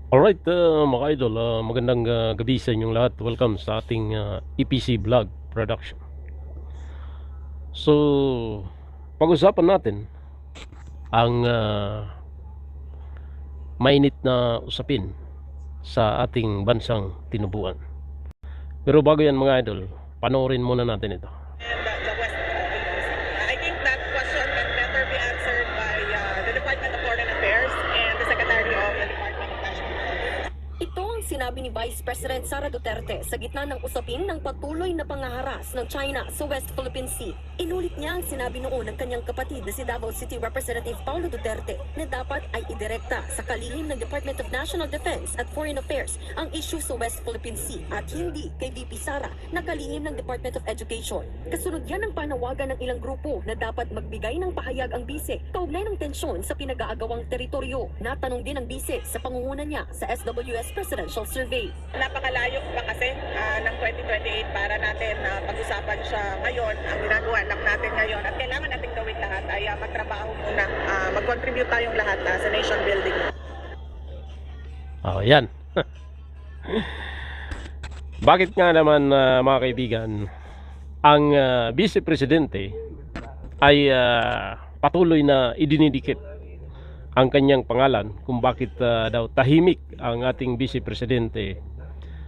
Alright, mga idol, magandang gabi sa inyong lahat. Welcome sa ating EPC Vlog Production. So, pag-usapan natin ang mainit na usapin sa ating bansang tinubuan. Pero bago yan mga idol, panoorin muna natin ito. And the West Philippines. I think that question can better be answered by the Department of Foreign Affairs and the Secretary of the Department of National Affairs. Ito ang sinabi ni Vice President Sara Duterte sa gitna ng usapin ng patuloy na pangaharas ng China sa West Philippine Sea. Inulit niya ang sinabi noon ng kanyang kapatid na si Davao City Representative Paulo Duterte na dapat ay idirekta sa kalihim ng Department of National Defense at Foreign Affairs ang issue sa West Philippine Sea at hindi kay VP Sara na kalihim ng Department of Education. Kasunod yan ang panawagan ng ilang grupo na dapat magbigay ng pahayag ang bise kaugnay ng tensyon sa pinag-aagawang teritoryo. Natanong din ang bise sa pangunguna niya sa SWS Presidential Survey. Napakalayo pa kasi ng 2028 para natin pag-usapan siya ngayon. Ang ginagawa lang natin ngayon at kailangan natin gawin lahat ay magtrabaho muna, mag-contribute tayong lahat sa nation building. Yan. Bakit nga naman mga kaibigan, ang Vice Presidente ay patuloy na idinidikit ang kanyang pangalan kung bakit daw tahimik ang ating Vice Presidente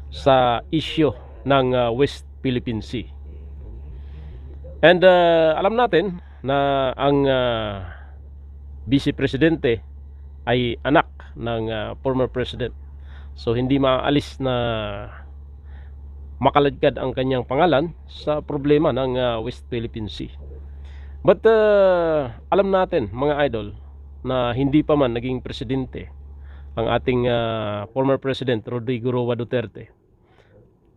sa issue ng West Philippine Sea. And alam natin na ang Vice Presidente ay anak ng former President. So hindi maaalis na makaladkad ang kanyang pangalan sa problema ng West Philippine Sea. But alam natin mga idol na hindi pa man naging presidente ang ating former President Rodrigo Roa Duterte.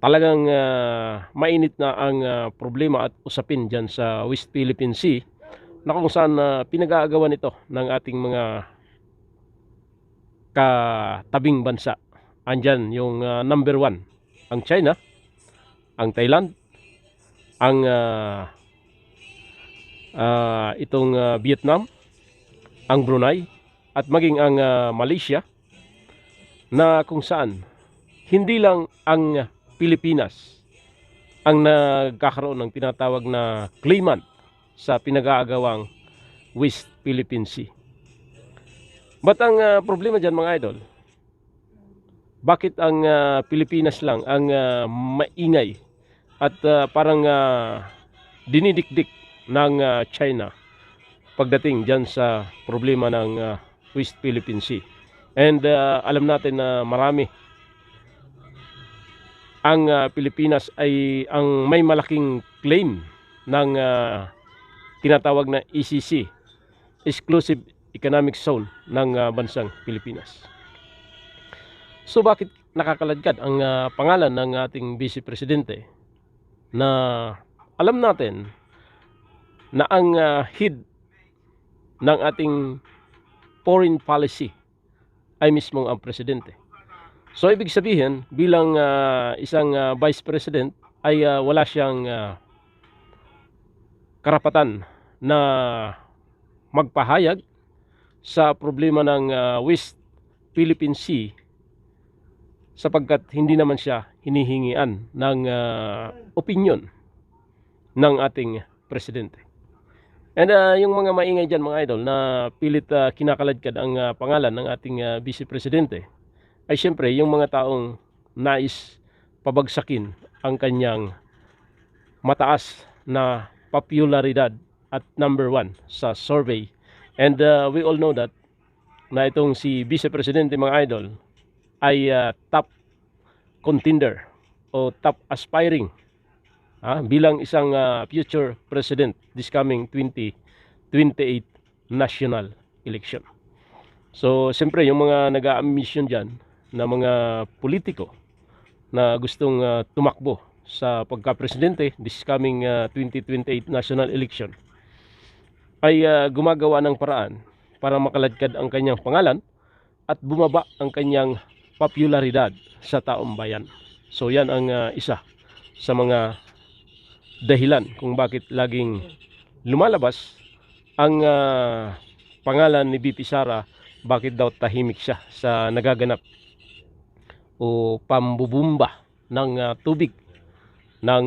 Talagang mainit na ang problema at usapin dyan sa West Philippine Sea na kung saan pinag-aagawan ito ng ating mga katabing bansa. Andyan yung number 1, ang China, ang Thailand, ang itong Vietnam, ang Brunei, at maging ang Malaysia, na kung saan hindi lang ang Pilipinas ang nagkakaroon ng tinatawag na claimant sa pinag-aagawang West Philippine Sea. But ang problema dyan mga idol, bakit ang Pilipinas lang ang maingay at parang dinidikdik ng China pagdating dyan sa problema ng West Philippine Sea? And alam natin na marami ang Pilipinas ay ang may malaking claim ng tinatawag na ECC, Exclusive Economic Zone ng bansang Pilipinas. So bakit nakakaladkad ang pangalan ng ating Vice Presidente na alam natin na ang head ng ating foreign policy ay mismong ang Presidente? So ibig sabihin bilang isang Vice President ay wala siyang karapatan na magpahayag sa problema ng West Philippine Sea sapagkat hindi naman siya hinihingian ng opinion ng ating Presidente. And yung mga maingay dyan mga idol na pilit kinakaladkad ang pangalan ng ating Vice Presidente ay siyempre yung mga taong nais pabagsakin ang kanyang mataas na popularidad at number 1 sa survey. And we all know that na itong si Vice Presidente mga idol ay top contender o top aspiring bilang isang future president this coming 2028 national election. So siyempre yung mga nag-a-ambition dyan na mga politiko na gustong tumakbo sa pagka-presidente this coming 2028 national election ay gumagawa ng paraan para makaladkad ang kanyang pangalan at bumaba ang kanyang popularidad sa taong bayan. So yan ang isa sa mga dahilan kung bakit laging lumalabas ang pangalan ni VP Sara, bakit daw tahimik siya sa nagaganap o pambubumba ng tubig ng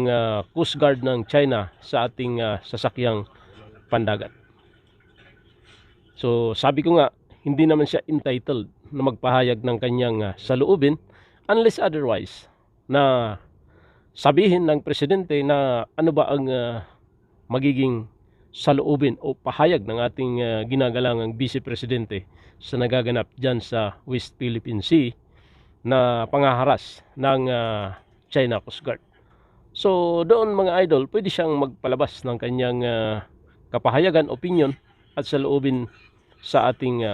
Coast Guard ng China sa ating sasakyang pandagat. So sabi ko nga, hindi naman siya entitled na magpahayag ng kanyang saloobin unless otherwise na sabihin ng presidente na ano ba ang magiging saloobin o pahayag ng ating ginagalangang vice presidente sa nagaganap dyan sa West Philippine Sea na pangaharas ng China Coast Guard. So doon mga idol, pwede siyang magpalabas ng kanyang kapahayagan, opinion at saloobin sa ating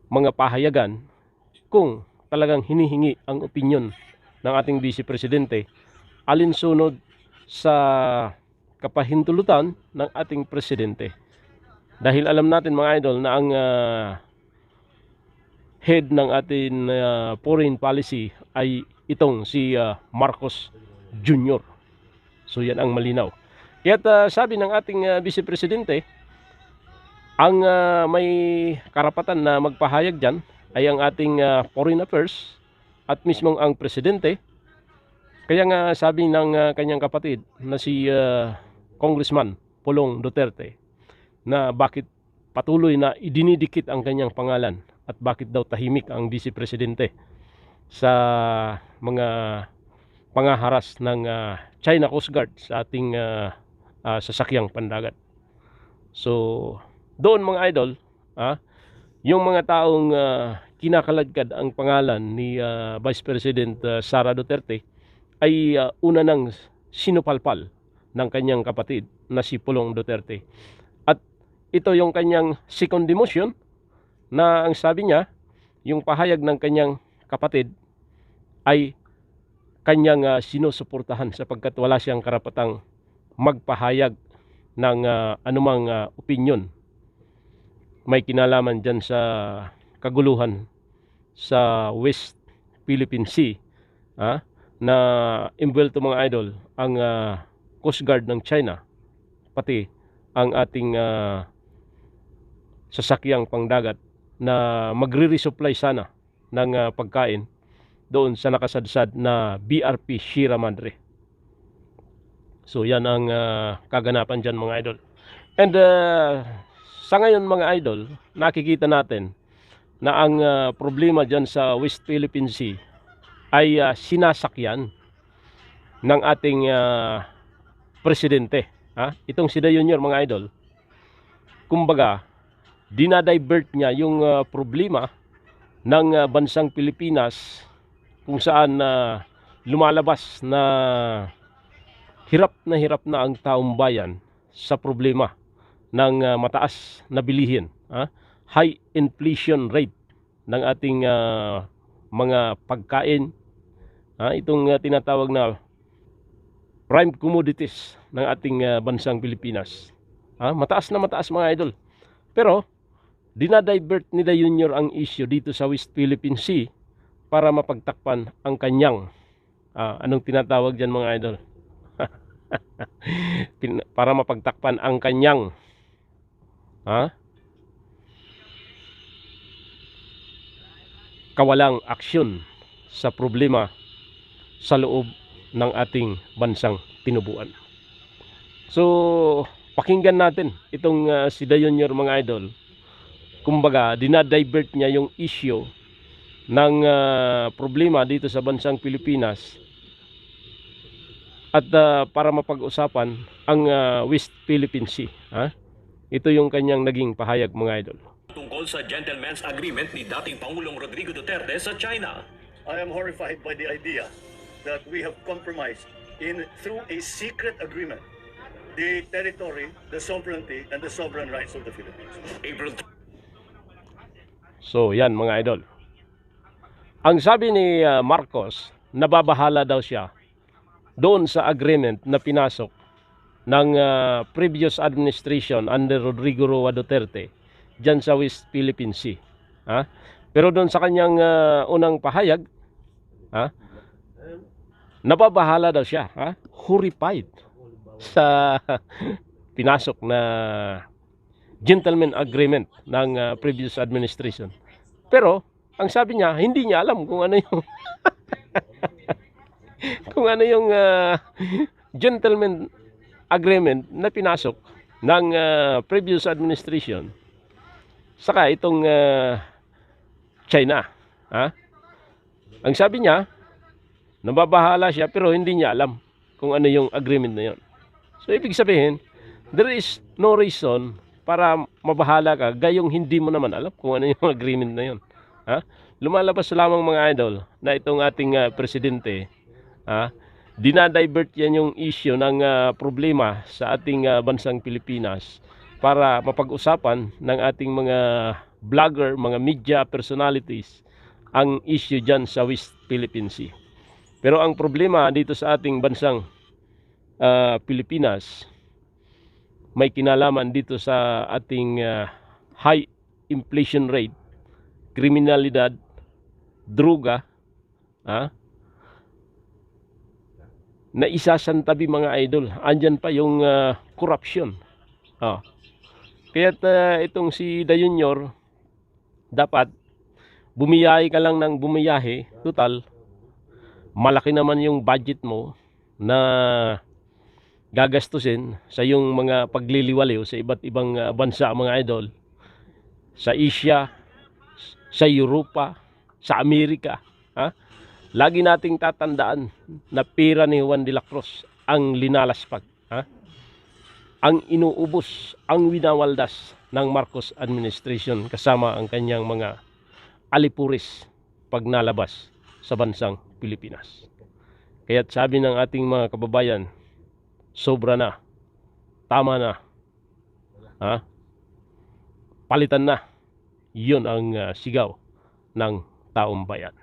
mga pahayagan kung talagang hinihingi ang opinion ng ating vice presidente alinsunod sa kapahintulutan ng ating presidente. Dahil alam natin mga idol na ang head ng ating foreign policy ay itong si Marcos Jr. So yan ang malinaw. Kaya sabi ng ating vice presidente, ang may karapatan na magpahayag dyan ay ang ating foreign affairs at mismong ang presidente. Kaya nga sabi ng kanyang kapatid na si Congressman Pulong Duterte na bakit patuloy na idinidikit ang kanyang pangalan at bakit daw tahimik ang vice presidente sa mga pangaharas ng China Coast Guard sa ating sasakyang pandagat. So doon mga idol, yung mga taong kinakaladkad ang pangalan ni Vice President Sara Duterte ay una nang sinupalpal ng kanyang kapatid na si Pulong Duterte. At ito yung kanyang second demotion na ang sabi niya, yung pahayag ng kanyang kapatid ay kanyang sinusuportahan sapagkat wala siyang karapatang magpahayag ng anumang opinion. May kinalaman dyan sa kaguluhan sa West Philippine Sea na involved mga idol ang Coast Guard ng China pati ang ating sasakyang pangdagat na magre-resupply sana ng pagkain doon sa nakasadsad na BRP Sierra Madre. So yan ang kaganapan dyan mga idol. And sa ngayon mga idol, nakikita natin na ang problema dyan sa West Philippine Sea ay sinasakyan ng ating presidente. Itong si Dayon Jr. mga idol, kumbaga dinadivert niya yung problema ng bansang Pilipinas kung saan lumalabas na hirap na ang taong bayan sa problema ng mataas na bilihin, high inflation rate ng ating mga pagkain, itong tinatawag na prime commodities ng ating bansang Pilipinas. Mataas na mataas mga idol. Pero dinadivert nila Junior ang issue dito sa West Philippine Sea para mapagtakpan ang kanyang anong tinatawag dyan mga idol? Para mapagtakpan ang kanyang kawalang aksyon sa problema sa loob ng ating bansang tinubuan. So pakinggan natin itong si Dayon Jr. mga idol. Kumbaga dinadivert niya yung issue ng problema dito sa bansang Pilipinas at para mapag-usapan ang West Philippine Sea. Ito yung kanyang naging pahayag mga idol. Tungkol sa gentleman's agreement ni dating Pangulong Rodrigo Duterte sa China. I am horrified by the idea that we have compromised through a secret agreement the territory, the sovereignty, and the sovereign rights of the Philippines. April So yan mga idol. Ang sabi ni Marcos, nababahala daw siya doon sa agreement na pinasok ng previous administration under Rodrigo Roa Duterte dyan sa West Philippine Sea. Pero doon sa kanyang unang pahayag, nababahala daw siya, horrified sa pinasok na gentleman agreement ng previous administration. Pero ang sabi niya, hindi niya alam kung ano yung kung ano yung gentleman agreement na pinasok ng previous administration saka itong China. Ha? Ang sabi niya, nababahala siya pero hindi niya alam kung ano yung agreement na yon. So ibig sabihin, there is no reason para mabahala ka gayong hindi mo naman alam kung ano yung agreement na yon. Ha? Lumalabas lamang mga idol na itong ating presidente, dinadivert yan yung issue ng problema sa ating bansang Pilipinas para mapag-usapan ng ating mga vlogger, mga media personalities ang issue dyan sa West Philippine Sea. Pero ang problema dito sa ating bansang Pilipinas, may kinalaman dito sa ating high inflation rate, kriminalidad, droga, na isasantabi mga idol. Andyan pa yung corruption. Kaya itong si Dayunyor, dapat bumiyahe ka lang ng bumiyahe. Total, malaki naman yung budget mo na gagastusin sa yung mga pagliliwaliw sa iba't ibang bansa mga idol. Sa Asia, sa Europa, sa Amerika. Lagi nating tatandaan na pera ni Juan de la Cruz ang linalaspag. Ang inuubos, ang winawaldas ng Marcos administration kasama ang kanyang mga alipuris pag nalabas sa bansang Pilipinas. Kaya't sabi ng ating mga kababayan, sobra na, tama na, palitan na. Yun ang sigaw ng taong bayan.